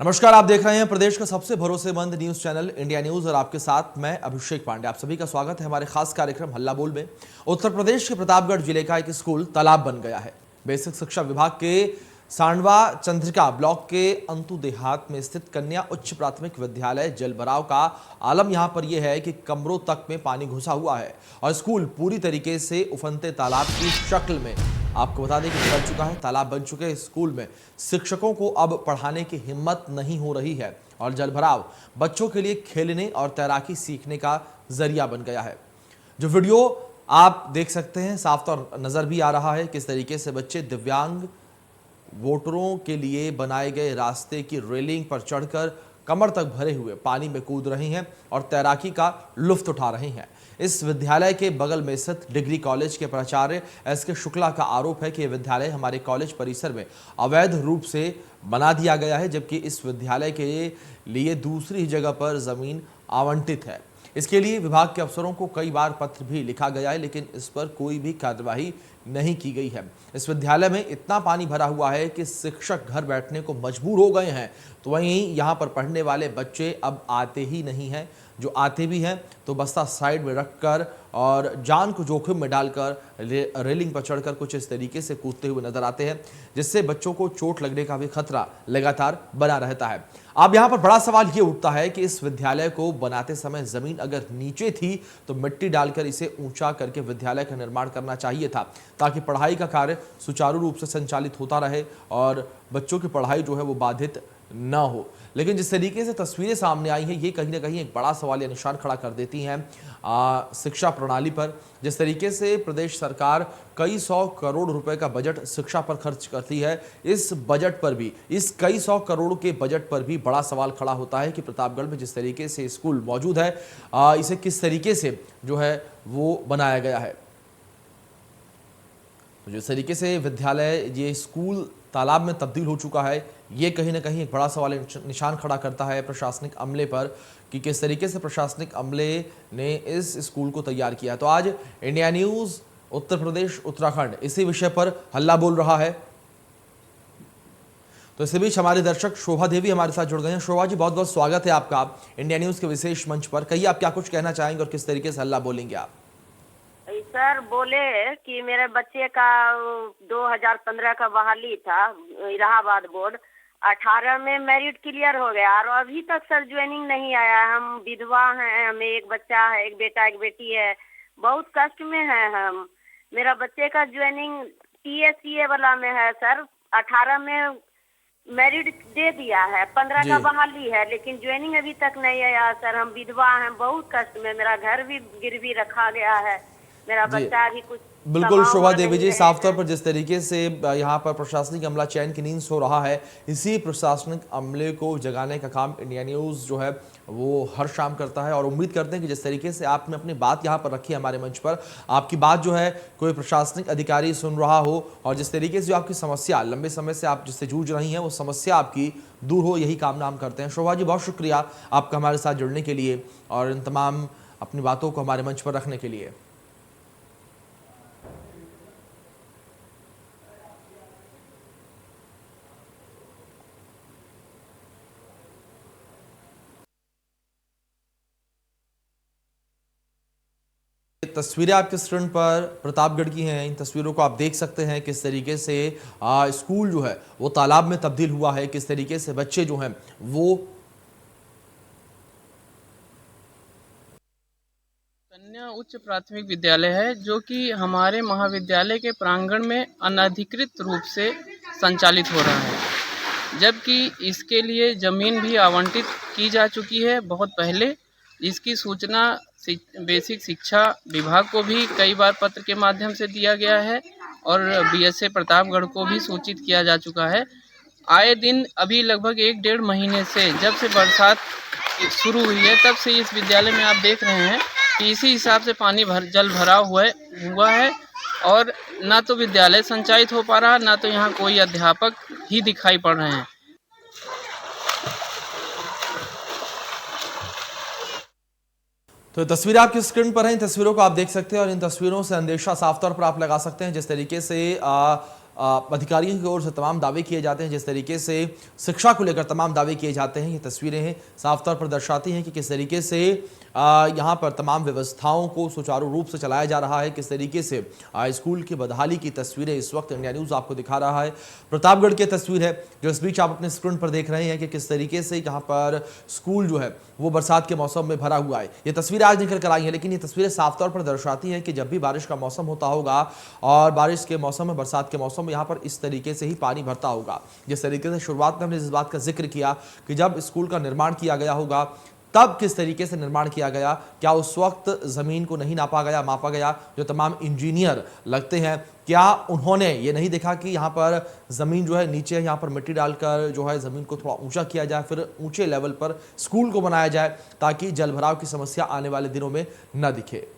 नमस्कार, आप देख रहे हैं प्रदेश का सबसे भरोसेमंद न्यूज चैनल इंडिया न्यूज और आपके साथ मैं अभिषेक पांडे। आप सभी का स्वागत है हमारे खास कार्यक्रम हल्ला बोल में। उत्तर प्रदेश के प्रतापगढ़ जिले का एक स्कूल तालाब बन गया है। बेसिक शिक्षा विभाग के सांडवा चंद्रिका ब्लॉक के अंतु देहात में स्थित कन्या उच्च प्राथमिक विद्यालय जलभराव का आलम यहां पर यह है कि कमरों तक में पानी घुसा हुआ है और स्कूल पूरी तरीके से उफनते तालाब की शक्ल में आपको बता दें कि बन चुका है। तालाब बन चुके स्कूल में शिक्षकों को अब पढ़ाने की हिम्मत नहीं हो रही है और जलभराव बच्चों के लिए खेलने और तैराकी सीखने का जरिया बन गया है। जो वीडियो आप देख सकते हैं साफ तौर नजर भी आ रहा है किस तरीके से बच्चे दिव्यांग वोटरों के लिए बनाए गए रास्ते की रेलिंग पर चढ़कर कमर तक भरे हुए पानी में कूद रहे हैं और तैराकी का लुत्फ उठा रहे हैं। इस विद्यालय के बगल में स्थित डिग्री कॉलेज के प्राचार्य एस.के. शुक्ला का आरोप है कि यह विद्यालय हमारे कॉलेज परिसर में अवैध रूप से बना दिया गया है, जबकि इस विद्यालय के लिए दूसरी जगह पर जमीन आवंटित है। इसके लिए विभाग के अफसरों को कई बार पत्र भी लिखा गया है, लेकिन इस पर कोई भी कार्यवाही नहीं की गई है। इस विद्यालय में इतना पानी भरा हुआ है कि शिक्षक घर बैठने को मजबूर हो गए हैं, तो वहीं यहाँ पर पढ़ने वाले बच्चे अब आते ही नहीं हैं। जो आते भी हैं तो बस्ता साइड में रखकर और जान को जोखिम में डालकर रेलिंग पर चढ़कर कुछ इस तरीके से कूदते हुए नजर आते हैं, जिससे बच्चों को चोट लगने का भी खतरा लगातार बना रहता है। अब यहाँ पर बड़ा सवाल ये उठता है कि इस विद्यालय को बनाते समय जमीन अगर नीचे थी तो मिट्टी डालकर इसे ऊंचा करके विद्यालय का निर्माण करना चाहिए था, ताकि पढ़ाई का कार्य सुचारू रूप से संचालित होता रहे और बच्चों की पढ़ाई जो है वो बाधित न हो। लेकिन जिस तरीके से तस्वीरें सामने आई हैं, ये कहीं ना कहीं एक बड़ा सवाल या निशान खड़ा कर देती हैं शिक्षा प्रणाली पर। जिस तरीके से प्रदेश सरकार कई सौ करोड़ रुपए का बजट शिक्षा पर खर्च करती है, इस बजट पर भी, इस कई सौ करोड़ के बजट पर भी बड़ा सवाल खड़ा होता है कि प्रतापगढ़ में जिस तरीके से स्कूल मौजूद है इसे किस तरीके से जो है वो बनाया गया है। जिस तरीके से विद्यालय, ये स्कूल तालाब में तब्दील हो चुका है, ये कहीं ना कहीं एक बड़ा सवाल निशान खड़ा करता है प्रशासनिक अमले पर कि किस तरीके से प्रशासनिक अमले ने इस स्कूल को तैयार किया। तो आज इंडिया न्यूज उत्तर प्रदेश उत्तराखंड इसी विषय पर हल्ला बोल रहा है। तो इसी बीच हमारे दर्शक शोभा देवी हमारे साथ जुड़ गए हैं। शोभा जी, बहुत बहुत स्वागत है आपका इंडिया न्यूज के विशेष मंच पर। कहिए, आप क्या कुछ कहना चाहेंगे और किस तरीके से हल्ला बोलेंगे आप? सर बोले कि मेरे बच्चे का 2015 का बहाली था, इलाहाबाद बोर्ड 18 में मेरिट क्लियर हो गया और अभी तक सर ज्वाइनिंग नहीं आया। हम विधवा हैं, हमें एक बच्चा है, एक बेटा एक बेटी है, बहुत कष्ट में है हम। मेरा बच्चे का ज्वाइनिंग TSCA वाला में है सर, 18 में मेरिट दे दिया है, 15 का बहाली है, लेकिन ज्वाइनिंग अभी तक नहीं आया सर। हम विधवा हैं, बहुत कष्ट में, मेरा घर भी गिरवी रखा गया है, मेरा बच्चा भी कुछ। बिल्कुल शोभा देवी जी, साफ तौर पर जिस तरीके से यहाँ पर प्रशासनिक अमला चैन की नींद सो रहा है, इसी प्रशासनिक अमले को जगाने का काम इंडिया न्यूज़ जो है वो हर शाम करता है। और उम्मीद करते हैं कि जिस तरीके से आपने अपनी बात यहाँ पर रखी है हमारे मंच पर, आपकी बात जो है कोई प्रशासनिक अधिकारी सुन रहा हो और जिस तरीके से जो आपकी समस्या लंबे समय से आप जिससे जूझ रही हैं वो समस्या आपकी दूर हो, यही कामना हम करते हैं। शोभा जी, बहुत शुक्रिया आपका हमारे साथ जुड़ने के लिए और इन तमाम अपनी बातों को हमारे मंच पर रखने के लिए। तस्वीरें आपके स्क्रीन पर प्रतापगढ़ की हैं। इन तस्वीरों को आप देख सकते हैं किस तरीके से स्कूल जो है वो तालाब में तब्दील हुआ है, किस तरीके से बच्चे जो हैं वो। कन्या उच्च प्राथमिक विद्यालय है जो कि हमारे महाविद्यालय के प्रांगण में अनधिकृत रूप से संचालित हो रहा है, जबकि इसके लिए ज़मीन भी आवंटित की जा चुकी है बहुत पहले। इसकी सूचना बेसिक शिक्षा विभाग को भी कई बार पत्र के माध्यम से दिया गया है और BSA प्रतापगढ़ को भी सूचित किया जा चुका है। आए दिन अभी लगभग 1-1.5 महीने से, जब से बरसात शुरू हुई है, तब से इस विद्यालय में आप देख रहे हैं कि इसी हिसाब से पानी जल भरा हुआ है और ना तो विद्यालय संचालित हो पा रहा, ना तो यहाँ कोई अध्यापक ही दिखाई पड़ रहे हैं। तो तस्वीरें आपकी स्क्रीन पर हैं, इन तस्वीरों को आप देख सकते हैं और इन तस्वीरों से अंदेशा साफ तौर पर आप लगा सकते हैं जिस तरीके से अधिकारियों की ओर से तमाम दावे किए जाते हैं, जिस तरीके से शिक्षा को लेकर तमाम दावे किए जाते हैं, ये तस्वीरें हैं साफ तौर पर दर्शाती हैं कि किस तरीके से यहाँ पर तमाम व्यवस्थाओं को सुचारू रूप से चलाया जा रहा है, किस तरीके से स्कूल की बदहाली की तस्वीरें इस वक्त इंडिया न्यूज़ आपको दिखा रहा है। प्रतापगढ़ की तस्वीर है जो इस बीच आप अपने स्क्रीन पर देख रहे हैं कि किस तरीके से यहाँ पर स्कूल जो है वो बरसात के मौसम में भरा हुआ है। ये तस्वीरें आज निकल कर आई हैं, लेकिन ये तस्वीरें साफ तौर पर दर्शाती हैं कि जब भी बारिश का मौसम होता होगा और बारिश के मौसम में, बरसात के मौसम में यहाँ पर इस तरीके से ही पानी भरता होगा। जिस तरीके से शुरुआत में हमने इस बात का जिक्र किया कि जब स्कूल का निर्माण किया गया होगा तब किस तरीके से निर्माण किया गया, क्या उस वक्त ज़मीन को नहीं नापा गया, मापा गया। जो तमाम इंजीनियर लगते हैं, क्या उन्होंने ये नहीं देखा कि यहाँ पर ज़मीन जो है नीचे यहाँ पर मिट्टी डालकर जो है ज़मीन को थोड़ा ऊंचा किया जाए, फिर ऊंचे लेवल पर स्कूल को बनाया जाए ताकि जलभराव की समस्या आने वाले दिनों में न दिखे।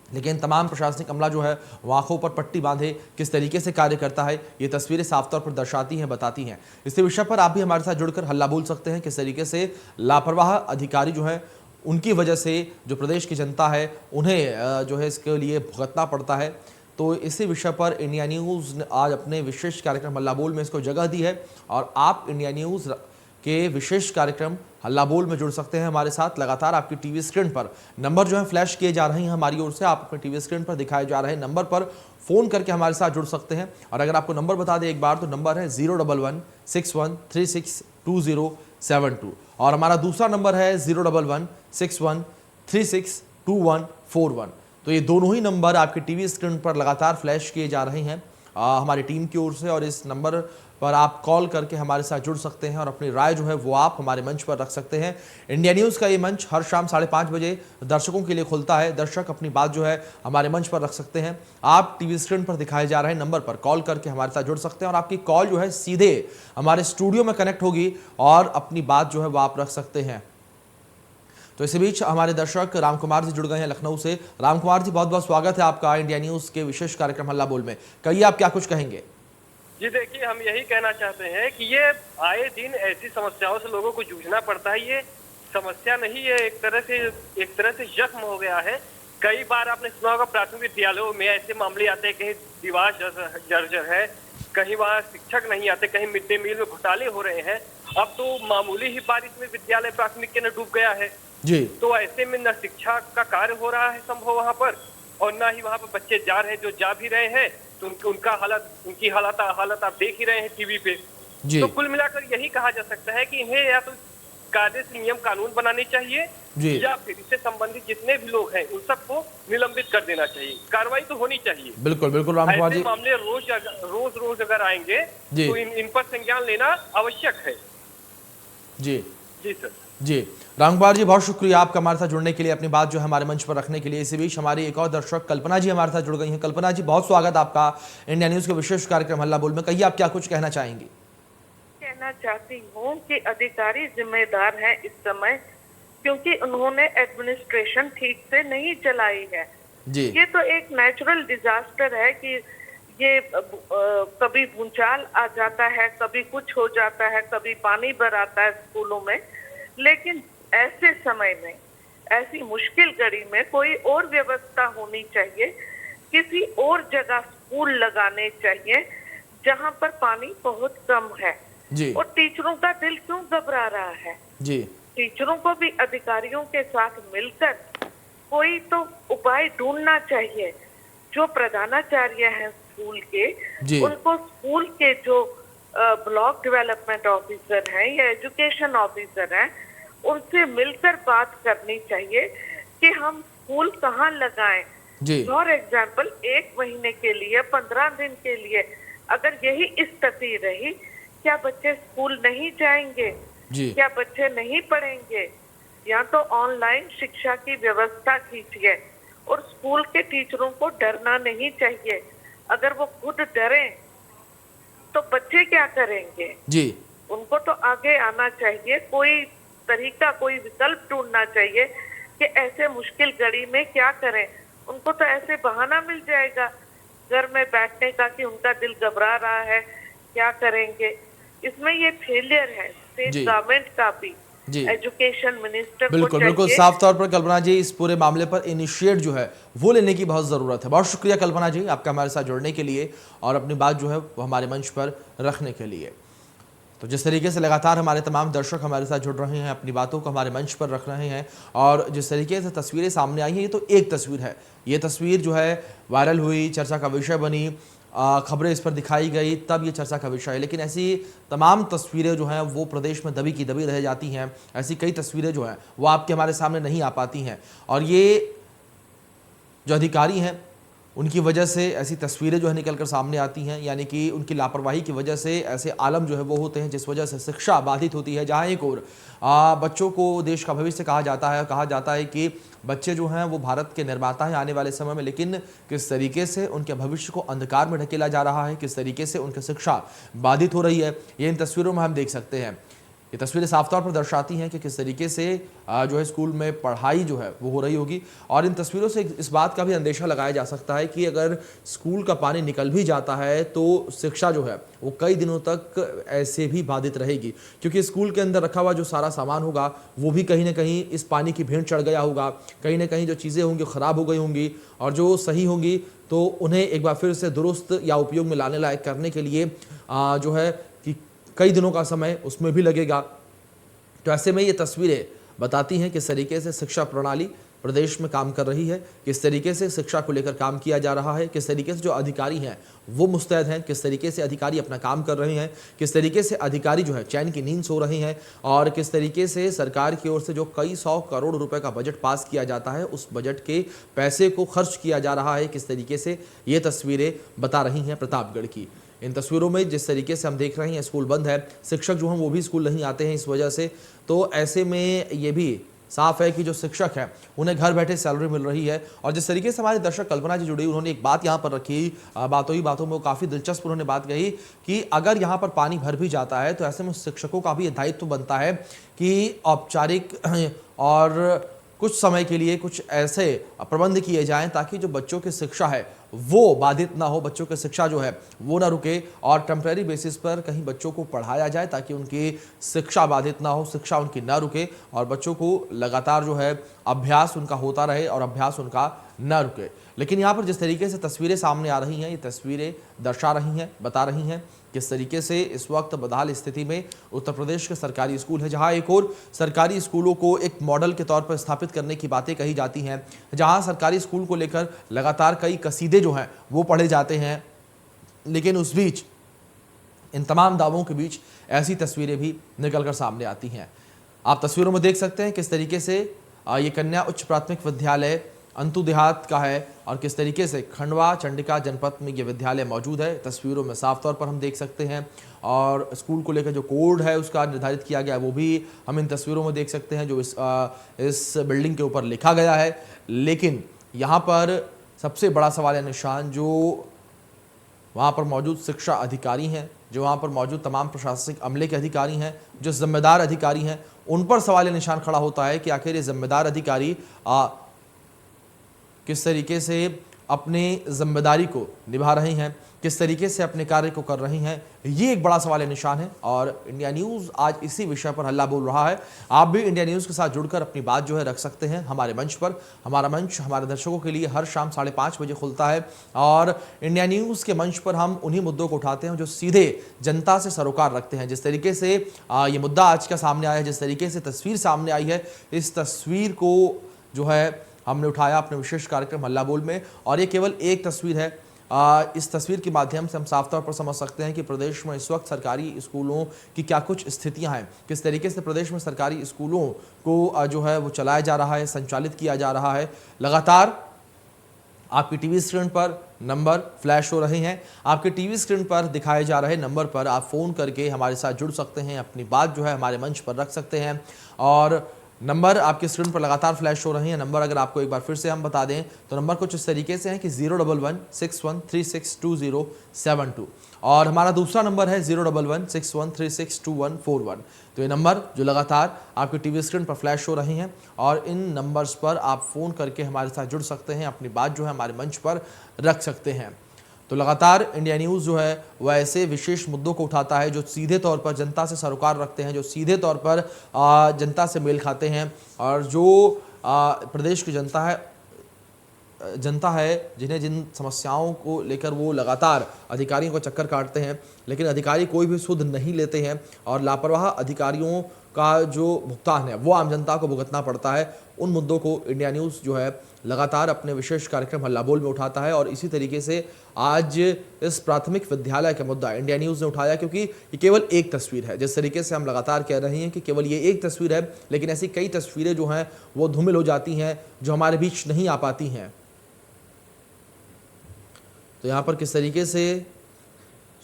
लेकिन तमाम प्रशासनिक अमला जो है वो आंखों पर पट्टी बांधे किस तरीके से कार्य करता है, ये तस्वीरें साफ तौर पर दर्शाती हैं, बताती हैं। इसी विषय पर आप भी हमारे साथ जुड़कर हल्ला बोल सकते हैं, किस तरीके से लापरवाह अधिकारी जो है उनकी वजह से जो प्रदेश की जनता है उन्हें जो है इसके लिए भुगतना पड़ता है। तो इसी विषय पर इंडिया न्यूज़ ने आज अपने विशेष कार्यक्रम हल्ला बोल में इसको जगह दी है और आप इंडिया न्यूज़ के विशेष कार्यक्रम हल्ला बोल में जुड़ सकते हैं हमारे साथ। लगातार आपकी टीवी स्क्रीन पर नंबर जो है फ्लैश किए जा रहे हैं हमारी ओर से, आप अपने टीवी स्क्रीन पर दिखाए जा रहे नंबर पर फ़ोन करके हमारे साथ जुड़ सकते हैं। और अगर आपको नंबर बता दें एक बार, तो नंबर है 01161362072 और हमारा दूसरा नंबर है 01161362141। तो ये दोनों ही नंबर आपके टीवी स्क्रीन पर लगातार फ्लैश किए जा रहे हैं हमारी टीम की ओर से, और इस नंबर पर आप कॉल करके हमारे साथ जुड़ सकते हैं और अपनी राय जो है वो आप हमारे मंच पर रख सकते हैं। इंडिया न्यूज़ का ये मंच हर शाम 5:30 बजे दर्शकों के लिए खुलता है। दर्शक अपनी बात जो है हमारे मंच पर रख सकते हैं। आप टीवी स्क्रीन पर दिखाए जा रहे नंबर पर कॉल करके हमारे साथ जुड़ सकते हैं और आपकी कॉल जो है सीधे हमारे स्टूडियो में कनेक्ट होगी और अपनी बात जो है वो आप रख सकते हैं। तो इसी बीच हमारे दर्शक राम कुमार जी जुड़ गए हैं लखनऊ से। राम कुमार जी, बहुत बहुत स्वागत है आपका इंडिया न्यूज़ के विशेष कार्यक्रम हल्ला बोल में। कहिए, आप क्या कुछ कहेंगे? जी देखिए, हम यही कहना चाहते हैं कि ये आए दिन ऐसी समस्याओं से लोगों को जूझना पड़ता है। ये समस्या नहीं है, एक तरह से जख्म हो गया है। कई बार आपने सुना होगा प्राथमिक विद्यालयों में ऐसे मामले आते हैं, कहीं दीवार जर्जर है, कहीं वहाँ शिक्षक नहीं आते, कहीं मिड डे मील में घोटाले हो रहे हैं। अब तो मामूली ही बारिश में विद्यालय प्राथमिक के न डूब गया है जी। तो ऐसे में न शिक्षा का कार्य हो रहा है संभव वहाँ पर, और न ही वहाँ पर बच्चे जा रहे हैं। जो जा भी रहे हैं तो उनकी हालत आप देख ही रहे हैं टीवी पे जी। तो कुल मिलाकर यही कहा जा सकता है कि इन्हें या तो कायदे से नियम कानून बनाने चाहिए जी, या फिर इससे संबंधित जितने भी लोग हैं उन सबको निलंबित कर देना चाहिए। कार्रवाई तो होनी चाहिए। बिल्कुल बिल्कुल राम कुमार जी, मामले रोज अगर आएंगे तो इन पर संज्ञान लेना आवश्यक है। जी जी सर। जी राम कुमार जी, बहुत शुक्रिया आपका हमारे साथ जुड़ने के लिए, अपनी बात जो है हमारे मंच पर रखने के लिए। इसी बीच हमारी एक और दर्शक कल्पना जी हमारे साथ जुड़ गई हैं। कल्पना जी, बहुत स्वागत आपका इंडिया न्यूज़ के विशेष कार्यक्रम हल्ला बोल में। कहिए, आप क्या कुछ कहना चाहेंगी? कहना चाहती हूँ कि अधिकारी जिम्मेदार हैं इस समय, क्योंकि उन्होंने एडमिनिस्ट्रेशन ठीक से नहीं चलाई है जी। ये तो एक नेचुरल डिजास्टर है कि ये कभी भूचाल आ जाता है, कभी कुछ हो जाता है, कभी पानी भर आता है स्कूलों में। लेकिन ऐसे समय में, ऐसी मुश्किल घड़ी में कोई और व्यवस्था होनी चाहिए, किसी और जगह स्कूल लगाने चाहिए जहां पर पानी बहुत कम है जी। और टीचरों का दिल क्यों घबरा रहा है जी? टीचरों को भी अधिकारियों के साथ मिलकर कोई तो उपाय ढूंढना चाहिए। जो प्रधानाचार्य हैं स्कूल के, उनको स्कूल के जो ब्लॉक डेवलपमेंट ऑफिसर हैं या एजुकेशन ऑफिसर हैं, उनसे मिलकर बात करनी चाहिए कि हम स्कूल कहाँ लगाएं। फॉर एग्जाम्पल 1 महीने के लिए, 15 दिन के लिए अगर यही स्थिति रही, क्या बच्चे स्कूल नहीं जाएंगे? क्या बच्चे नहीं पढ़ेंगे? या तो ऑनलाइन शिक्षा की व्यवस्था कीजिए। और स्कूल के टीचरों को डरना नहीं चाहिए। अगर वो खुद डरें तो बच्चे क्या करेंगे जी? उनको तो आगे आना चाहिए, कोई तरीका, कोई विकल्प ढूंढना चाहिए कि ऐसे मुश्किल घड़ी में क्या करें। उनको तो ऐसे बहाना मिल जाएगा घर में बैठने का कि उनका दिल घबरा रहा है, क्या करेंगे। इसमें ये फेलियर है स्टेट गवर्नमेंट का भी एजुकेशन मिनिस्टर बिल्कुल बिल्कुल साफ तौर पर कल्पना जी इस पूरे मामले पर इनिशिएट जो है वो लेने की बहुत ज़रूरत है। बहुत शुक्रिया कल्पना जी आपका हमारे साथ जुड़ने के लिए और अपनी बात जो है वो हमारे मंच पर रखने के लिए। तो जिस तरीके से लगातार हमारे तमाम दर्शक हमारे साथ जुड़ रहे हैं, अपनी बातों को हमारे मंच पर रख रहे हैं और जिस तरीके से तस्वीरें सामने आई हैं, ये तो एक तस्वीर है। ये तस्वीर जो है वायरल हुई, चर्चा का विषय बनी, खबरें इस पर दिखाई गई, तब ये चर्चा का विषय है। लेकिन ऐसी तमाम तस्वीरें जो हैं वो प्रदेश में दबी की दबी रह जाती हैं। ऐसी कई तस्वीरें जो हैं वो आपके हमारे सामने नहीं आ पाती हैं और ये जो अधिकारी हैं उनकी वजह से ऐसी तस्वीरें जो है निकल कर सामने आती हैं, यानी कि उनकी लापरवाही की वजह से ऐसे आलम जो है वो होते हैं जिस वजह से शिक्षा बाधित होती है। जहाँ एक और बच्चों को देश का भविष्य कहा जाता है कि बच्चे जो हैं वो भारत के निर्माता हैं आने वाले समय में, लेकिन किस तरीके से उनके भविष्य को अंधकार में ढकेला जा रहा है, किस तरीके से उनकी शिक्षा बाधित हो रही है, ये इन तस्वीरों में हम देख सकते हैं। ये तस्वीरें साफ तौर पर दर्शाती हैं कि किस तरीके से जो है स्कूल में पढ़ाई जो है वो हो रही होगी और इन तस्वीरों से इस बात का भी अंदेशा लगाया जा सकता है कि अगर स्कूल का पानी निकल भी जाता है तो शिक्षा जो है वो कई दिनों तक ऐसे भी बाधित रहेगी, क्योंकि स्कूल के अंदर रखा हुआ जो सारा सामान होगा वो भी कहीं ना कहीं इस पानी की भेंट चढ़ गया होगा। कहीं ना कहीं जो चीज़ें होंगी ख़राब हो गई होंगी और जो सही होंगी तो उन्हें एक बार फिर से दुरुस्त या उपयोग में लाने लायक करने के लिए जो है कि कई दिनों का समय उसमें भी लगेगा। तो ऐसे में ये तस्वीरें बताती हैं किस तरीके से शिक्षा प्रणाली प्रदेश में काम कर रही है, किस तरीके से शिक्षा को लेकर काम किया जा रहा है, किस तरीके से जो अधिकारी हैं वो मुस्तैद हैं, किस तरीके से अधिकारी अपना काम कर रहे हैं, किस तरीके से अधिकारी जो है चैन की नींद सो रहे हैं और किस तरीके से सरकार की ओर से जो कई 100 करोड़ रुपए का बजट पास किया जाता है उस बजट के पैसे को खर्च किया जा रहा है, किस तरीके से ये तस्वीरें बता रही हैं प्रतापगढ़ की। इन तस्वीरों में जिस तरीके से हम देख रहे हैं स्कूल बंद है, शिक्षक जो हैं वो भी स्कूल नहीं आते हैं इस वजह से। तो ऐसे में ये भी साफ है कि जो शिक्षक हैं उन्हें घर बैठे सैलरी मिल रही है और जिस तरीके से हमारे दर्शक कल्पना जी जुड़ी, उन्होंने एक बात यहाँ पर रखी, बातों ही बातों में वो काफ़ी दिलचस्प उन्होंने बात कही कि अगर यहाँ पर पानी भर भी जाता है तो ऐसे में शिक्षकों का भी ये दायित्व बनता है कि औपचारिक और कुछ समय के लिए कुछ ऐसे प्रबंध किए जाएं ताकि जो बच्चों की शिक्षा है वो बाधित ना हो, बच्चों की शिक्षा जो है वो ना रुके और टेम्परेरी बेसिस पर कहीं बच्चों को पढ़ाया जाए ताकि उनकी शिक्षा बाधित ना हो, शिक्षा उनकी ना रुके और बच्चों को लगातार जो है अभ्यास उनका होता रहे और अभ्यास उनका ना रुके। लेकिन यहाँ पर जिस तरीके से तस्वीरें सामने आ रही हैं, ये तस्वीरें दर्शा रही हैं, बता रही हैं किस तरीके से इस वक्त बदहाल स्थिति में उत्तर प्रदेश के सरकारी स्कूल है, जहां एक और सरकारी स्कूलों को एक मॉडल के तौर पर स्थापित करने की बातें कही जाती हैं, जहां सरकारी स्कूल को लेकर लगातार कई कसीदे जो हैं वो पढ़े जाते हैं। लेकिन उस बीच इन तमाम दावों के बीच ऐसी तस्वीरें भी निकल कर सामने आती हैं। आप तस्वीरों में देख सकते हैं किस तरीके से ये कन्या उच्च प्राथमिक विद्यालय अंतु देहात का है और किस तरीके से खंडवा चंडिका जनपद में ये विद्यालय मौजूद है। तस्वीरों में साफ तौर पर हम देख सकते हैं और स्कूल को लेकर जो कोड है उसका निर्धारित किया गया है वो भी हम इन तस्वीरों में देख सकते हैं जो इस बिल्डिंग के ऊपर लिखा गया है। लेकिन यहाँ पर सबसे बड़ा सवाल या निशान जो वहाँ पर मौजूद शिक्षा अधिकारी हैं, जो वहाँ पर मौजूद तमाम प्रशासनिक अमले के अधिकारी हैं, जो जिम्मेदार अधिकारी हैं, उन पर सवाल या निशान खड़ा होता है कि आखिर ये जिम्मेदार अधिकारी किस तरीके से अपने जिम्मेदारी को निभा रहे हैं, किस तरीके से अपने कार्य को कर रहे हैं, ये एक बड़ा सवाल निशान है। और इंडिया न्यूज़ आज इसी विषय पर हल्ला बोल रहा है। आप भी इंडिया न्यूज़ के साथ जुड़कर अपनी बात जो है रख सकते हैं हमारे मंच पर। हमारा मंच हमारे दर्शकों के लिए हर शाम 5:30 बजे खुलता है और इंडिया न्यूज़ के मंच पर हम उन्हीं मुद्दों को उठाते हैं जो सीधे जनता से सरोकार रखते हैं। जिस तरीके से ये मुद्दा आज का सामने आया है, जिस तरीके से तस्वीर सामने आई है, इस तस्वीर को जो है हमने उठाया अपने विशेष कार्यक्रम हल्ला बोल में और ये केवल एक तस्वीर है। इस तस्वीर के माध्यम से हम साफ तौर पर समझ सकते हैं कि प्रदेश में इस वक्त सरकारी स्कूलों की क्या कुछ स्थितियां हैं, किस तरीके से प्रदेश में सरकारी स्कूलों को जो है वो चलाया जा रहा है, संचालित किया जा रहा है। लगातार आपकी टीवी स्क्रीन पर नंबर फ्लैश हो रहे हैं, आपके टीवी स्क्रीन पर दिखाए जा रहे नंबर पर आप फ़ोन करके हमारे साथ जुड़ सकते हैं, अपनी बात जो है हमारे मंच पर रख सकते हैं। और नंबर आपके स्क्रीन पर लगातार फ्लैश हो रहे हैं। नंबर अगर आपको एक बार फिर से हम बता दें तो नंबर कुछ इस तरीके से है कि 01161362072 और हमारा दूसरा नंबर है 01161362141। तो ये नंबर जो लगातार आपके टीवी स्क्रीन पर फ्लैश हो रहे हैं और इन नंबर्स पर आप फ़ोन करके हमारे साथ जुड़ सकते हैं, अपनी बात जो है हमारे मंच पर रख सकते हैं। तो लगातार इंडिया न्यूज़ जो है वह ऐसे विशेष मुद्दों को उठाता है जो सीधे तौर पर जनता से सरोकार रखते हैं, जो सीधे तौर पर जनता से मेल खाते हैं, और जो प्रदेश की जनता है जिन्हें जिन समस्याओं को लेकर वो लगातार अधिकारियों को चक्कर काटते हैं, लेकिन अधिकारी कोई भी सुध नहीं लेते हैं और लापरवाह अधिकारियों का जो भुगतान है वो आम जनता को भुगतना पड़ता है। उन मुद्दों को इंडिया न्यूज़ जो है लगातार अपने विशेष कार्यक्रम हल्ला बोल में उठाता है, और इसी तरीके से आज इस प्राथमिक विद्यालय का मुद्दा इंडिया न्यूज़ ने उठाया, क्योंकि ये केवल एक तस्वीर है। जिस तरीके से हम लगातार कह रहे हैं कि केवल ये एक तस्वीर है, लेकिन ऐसी कई तस्वीरें जो हैं वो धूमिल हो जाती हैं, जो हमारे बीच नहीं आ पाती हैं। तो यहाँ पर किस तरीके से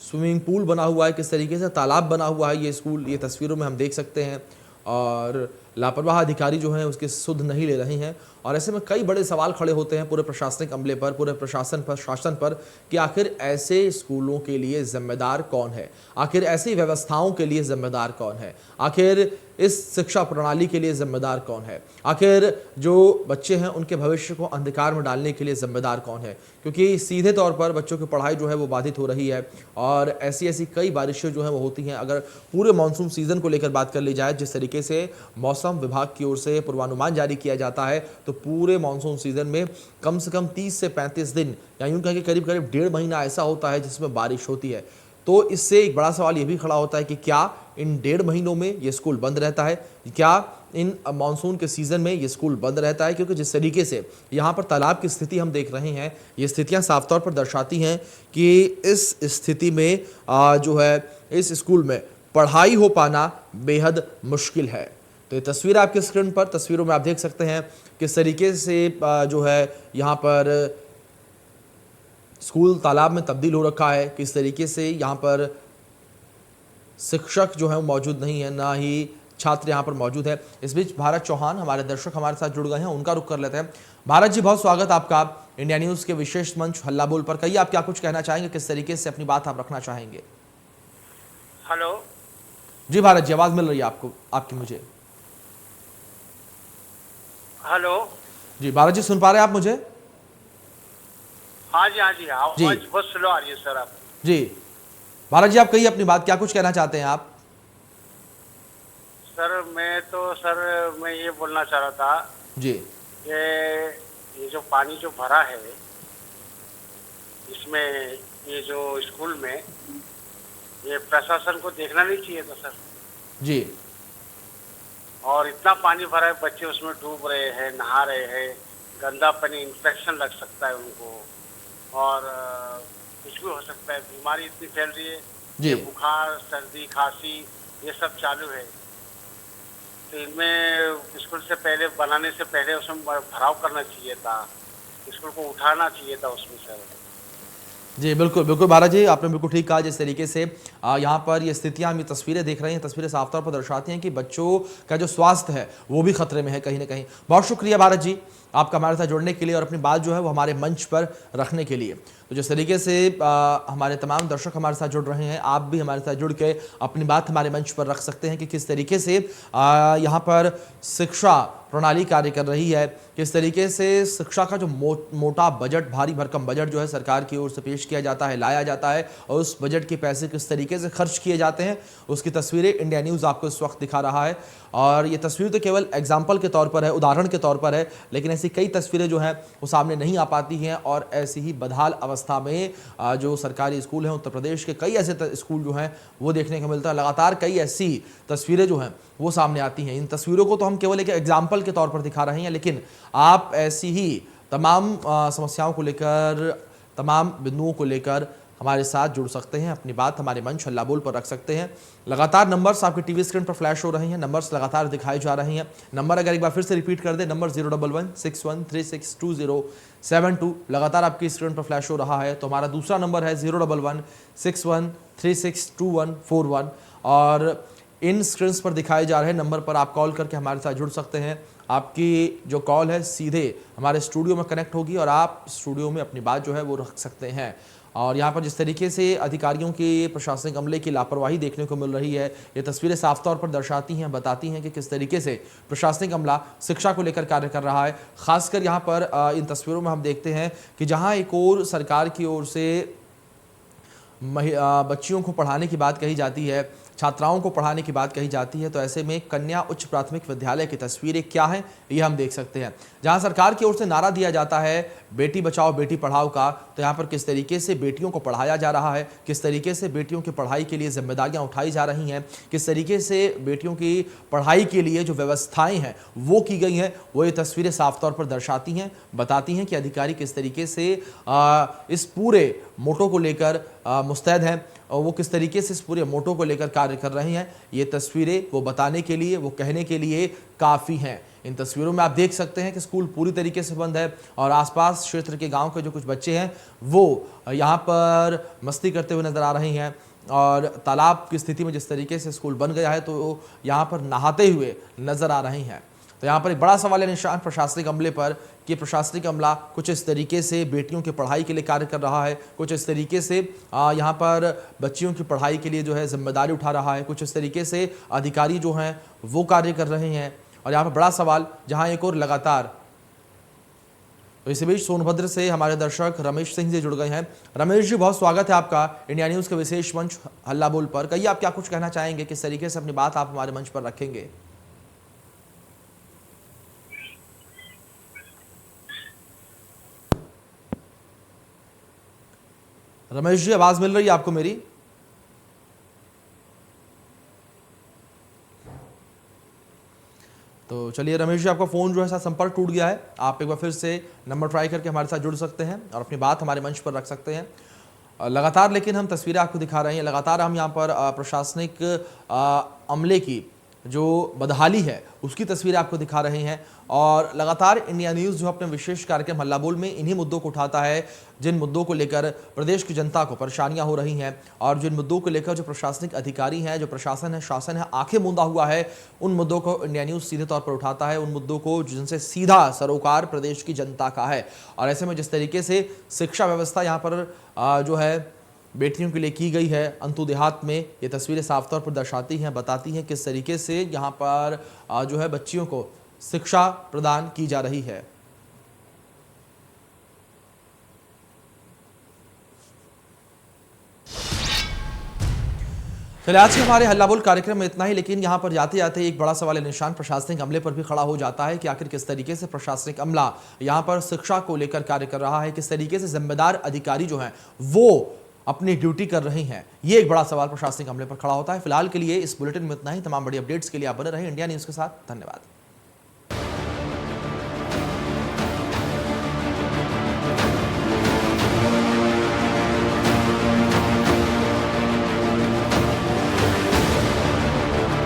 स्विमिंग पूल बना हुआ है, किस तरीके से तालाब बना हुआ है ये स्कूल, ये तस्वीरों में हम देख सकते हैं, और लापरवाह अधिकारी जो हैं उसके सुध नहीं ले रहे हैं। और ऐसे में कई बड़े सवाल खड़े होते हैं पूरे प्रशासनिक अमले पर, पूरे प्रशासन पर, शासन पर, कि आखिर ऐसे स्कूलों के लिए जिम्मेदार कौन है, आखिर ऐसी व्यवस्थाओं के लिए जिम्मेदार कौन है, आखिर इस शिक्षा प्रणाली के लिए जिम्मेदार कौन है, आखिर जो बच्चे हैं उनके भविष्य को अंधकार में डालने के लिए जिम्मेदार कौन है। क्योंकि सीधे तौर पर बच्चों की पढ़ाई जो है वो बाधित हो रही है, और ऐसी कई बारिशें जो हैं वो होती हैं। अगर पूरे मानसून सीजन को लेकर बात कर ली जाए, जिस तरीके से मौसम विभाग की ओर से पूर्वानुमान जारी किया जाता है, तो पूरे मानसून सीजन में कम से कम 30 से 35 दिन या यूं कहें कि करीब करीब 1.5 महीना ऐसा होता है जिसमें बारिश होती है। तो इससे एक बड़ा सवाल ये भी खड़ा होता है कि क्या इन 1.5 महीनों में ये स्कूल बंद रहता है, क्या इन मानसून के सीजन में ये स्कूल बंद रहता है? क्योंकि जिस तरीके से यहाँ पर तालाब की स्थिति हम देख रहे हैं, ये स्थितियाँ साफ तौर पर दर्शाती हैं कि इस स्थिति में जो है इस स्कूल में पढ़ाई हो पाना बेहद मुश्किल है। तो ये तस्वीर आपके स्क्रीन पर, तस्वीरों में आप देख सकते हैं किस तरीके से जो है यहाँ पर स्कूल तालाब में तब्दील हो रखा है, किस तरीके से यहाँ पर शिक्षक जो है वो मौजूद नहीं है, ना ही छात्र यहाँ पर मौजूद है। इस बीच भारत चौहान हमारे दर्शक हमारे साथ जुड़ गए हैं, उनका रुख कर लेते हैं। भारत जी, बहुत स्वागत आपका इंडिया न्यूज़ के विशेष मंच हल्ला बोल पर। कहिए, आप क्या कुछ कहना चाहेंगे, किस तरीके से अपनी बात आप रखना चाहेंगे? हेलो जी भारत जी, आवाज़ मिल रही है आपको, आपकी मुझे? हेलो जी भारत जी, सुन पा रहे हैं आप मुझे? हाँ जी आवाज बहुत स्लो आ रही है सर। आप जी भारत जी, आप कहिए अपनी बात, क्या कुछ कहना चाहते हैं आप? सर मैं ये बोलना चाह रहा था जी कि ये जो पानी जो भरा है इसमें, ये जो स्कूल में, ये प्रशासन को देखना नहीं चाहिए था सर जी। और इतना पानी भरा है, बच्चे उसमें डूब रहे हैं, नहा रहे हैं, गंदा पानी, इन्फेक्शन लग सकता है उनको, और कुछ भी हो सकता है। बीमारी इतनी फैल रही है जी, बुखार, सर्दी, खांसी ये सब चालू है। तो इनमें स्कूल से पहले, बनाने से पहले उसमें भराव करना चाहिए था, स्कूल को उठाना चाहिए था उसमें सर। जी बिल्कुल बिल्कुल भारत जी, आपने बिल्कुल ठीक कहा। जिस तरीके से यहाँ पर ये स्थितियाँ, हम ये तस्वीरें देख रहे हैं, तस्वीरें साफ तौर पर दर्शाती हैं कि बच्चों का जो स्वास्थ्य है वो भी खतरे में है कहीं ना कहीं। बहुत शुक्रिया भारत जी आपका हमारे साथ जुड़ने के लिए और अपनी बात जो है वो हमारे मंच पर रखने के लिए। तो जिस तरीके से हमारे तमाम दर्शक हमारे साथ जुड़ रहे हैं, आप भी हमारे साथ जुड़ के अपनी बात हमारे मंच पर रख सकते हैं कि किस तरीके से यहाँ पर शिक्षा प्रणाली कार्य कर रही है, किस तरीके से शिक्षा का जो मोटा बजट, भारी भरकम बजट जो है सरकार की ओर से पेश किया जाता है, लाया जाता है, और उस बजट के पैसे किस तरीके से खर्च किए जाते हैं, उसकी तस्वीरें इंडिया न्यूज़ आपको इस वक्त दिखा रहा है। और ये तस्वीर तो केवल एग्जाम्पल के तौर पर है, उदाहरण के तौर पर है, लेकिन ऐसी कई तस्वीरें जो हैं वो सामने नहीं आ पाती हैं। और ऐसी ही बदहाल अवस्था में जो सरकारी स्कूल हैं उत्तर प्रदेश के, कई ऐसे स्कूल जो हैं वो देखने को मिलता है। लगातार कई ऐसी तस्वीरें जो हैं वो सामने आती हैं। इन तस्वीरों को तो हम केवल एक एग्जाम्पल के तौर पर दिखा रहे हैं, लेकिन आप ऐसी ही तमाम समस्याओं को लेकर, तमाम बिंदुओं को लेकर हमारे साथ जुड़ सकते हैं, अपनी बात हमारे मंच हल्ला बोल पर रख सकते हैं। लगातार नंबर्स आपके टीवी स्क्रीन पर फ्लैश हो रहे हैं, नंबर्स लगातार दिखाए जा रहे हैं। नंबर अगर एक बार फिर से रिपीट कर दें, नंबर 01161362072 लगातार आपकी स्क्रीन पर फ्लैश हो रहा है। तो हमारा दूसरा नंबर है 01161362141, और इन स्क्रीन्स पर दिखाए जा रहे नंबर पर आप कॉल करके हमारे साथ जुड़ सकते हैं। आपकी जो कॉल है सीधे हमारे स्टूडियो में कनेक्ट होगी और आप स्टूडियो में अपनी बात जो है वो रख सकते हैं। और यहाँ पर जिस तरीके से अधिकारियों की, प्रशासनिक अमले की लापरवाही देखने को मिल रही है, ये तस्वीरें साफ तौर पर दर्शाती हैं, बताती हैं कि किस तरीके से प्रशासनिक अमला शिक्षा को लेकर कार्य कर रहा है। खासकर यहाँ पर इन तस्वीरों में हम देखते हैं कि जहाँ एक और सरकार की ओर से बच्चियों को पढ़ाने की बात कही जाती है, छात्राओं को पढ़ाने की बात कही जाती है, तो ऐसे में कन्या उच्च प्राथमिक विद्यालय की तस्वीरें क्या हैं ये हम देख सकते हैं। जहां सरकार की ओर से नारा दिया जाता है बेटी बचाओ बेटी पढ़ाओ का, तो यहाँ पर किस तरीके से बेटियों को पढ़ाया जा रहा है, किस तरीके से बेटियों की पढ़ाई के लिए जिम्मेदारियां उठाई जा रही हैं, किस तरीके से बेटियों की पढ़ाई के लिए जो व्यवस्थाएं हैं वो की गई हैं, वो ये तस्वीरें साफ तौर पर दर्शाती हैं, बताती हैं कि अधिकारी किस तरीके से इस पूरे मोटो को लेकर मुस्तैद हैं और वो किस तरीके से इस पूरे मोटो को लेकर कार्य कर रहे हैं। ये तस्वीरें वो बताने के लिए, वो कहने के लिए काफ़ी हैं। इन तस्वीरों में आप देख सकते हैं कि स्कूल पूरी तरीके से बंद है और आसपास क्षेत्र के गांव के जो कुछ बच्चे हैं वो यहाँ पर मस्ती करते हुए नजर आ रहे हैं और तालाब की स्थिति में जिस तरीके से स्कूल बन गया है तो यहाँ पर नहाते हुए नजर आ रहे हैं। तो यहाँ पर एक बड़ा सवाल है निशान प्रशासनिक अमले पर कि प्रशासनिक अमला कुछ इस तरीके से बेटियों की पढ़ाई के लिए कार्य कर रहा है, कुछ इस तरीके से यहाँ पर बच्चियों की पढ़ाई के लिए जो है जिम्मेदारी उठा रहा है, कुछ इस तरीके से अधिकारी जो हैं वो कार्य कर रहे हैं। और यहाँ पर बड़ा सवाल जहाँ एक और लगातार, तो इसी बीच सोनभद्र से हमारे दर्शक रमेश सिंह जी जुड़ गए हैं। रमेश जी, बहुत स्वागत है आपका इंडिया न्यूज़ के विशेष मंच हल्ला बोल पर। कहिए, आप क्या कुछ कहना चाहेंगे, किस तरीके से अपनी बात आप हमारे मंच पर रखेंगे? रमेश जी, आवाज मिल रही है आपको मेरी? तो चलिए रमेश जी, आपका फ़ोन जो है संपर्क टूट गया है, आप एक बार फिर से नंबर ट्राई करके हमारे साथ जुड़ सकते हैं और अपनी बात हमारे मंच पर रख सकते हैं। लगातार लेकिन हम तस्वीरें आपको दिखा रहे हैं, लगातार हम यहाँ पर प्रशासनिक अमले की जो बदहाली है उसकी तस्वीरें आपको दिखा रहे हैं और लगातार इंडिया न्यूज़ जो अपने विशेष कार्यक्रम हल्ला बोल में इन्हीं मुद्दों को उठाता है, जिन मुद्दों को लेकर प्रदेश की जनता को परेशानियां हो रही हैं और जिन मुद्दों को लेकर जो प्रशासनिक अधिकारी हैं, जो प्रशासन है, शासन है, आंखें मूंदा हुआ है, उन मुद्दों को इंडिया न्यूज़ सीधे तौर पर उठाता है, उन मुद्दों को जिनसे सीधा सरोकार प्रदेश की जनता का है। और ऐसे में जिस तरीके से शिक्षा व्यवस्था यहाँ पर जो है बेटियों के लिए की गई है अंतु देहात में, ये तस्वीरें साफ तौर पर दर्शाती हैं, बताती हैं किस तरीके से यहाँ पर जो है बच्चियों को शिक्षा प्रदान की जा रही है। चलिए, आज के हमारे हल्ला बोल कार्यक्रम में इतना ही, लेकिन यहाँ पर जाते जाते एक बड़ा सवाल निशान प्रशासनिक अमले पर भी खड़ा हो जाता है कि आखिर किस तरीके से प्रशासनिक अमला यहाँ पर शिक्षा को लेकर कार्य कर रहा है, किस तरीके से जिम्मेदार अधिकारी जो हैं वो अपनी ड्यूटी कर रही हैं। ये एक बड़ा सवाल प्रशासनिक अमले पर खड़ा होता है। फिलहाल के लिए इस बुलेटिन में इतना ही। तमाम बड़ी अपडेट्स के लिए आप बने रहें इंडिया न्यूज़ के साथ। धन्यवाद।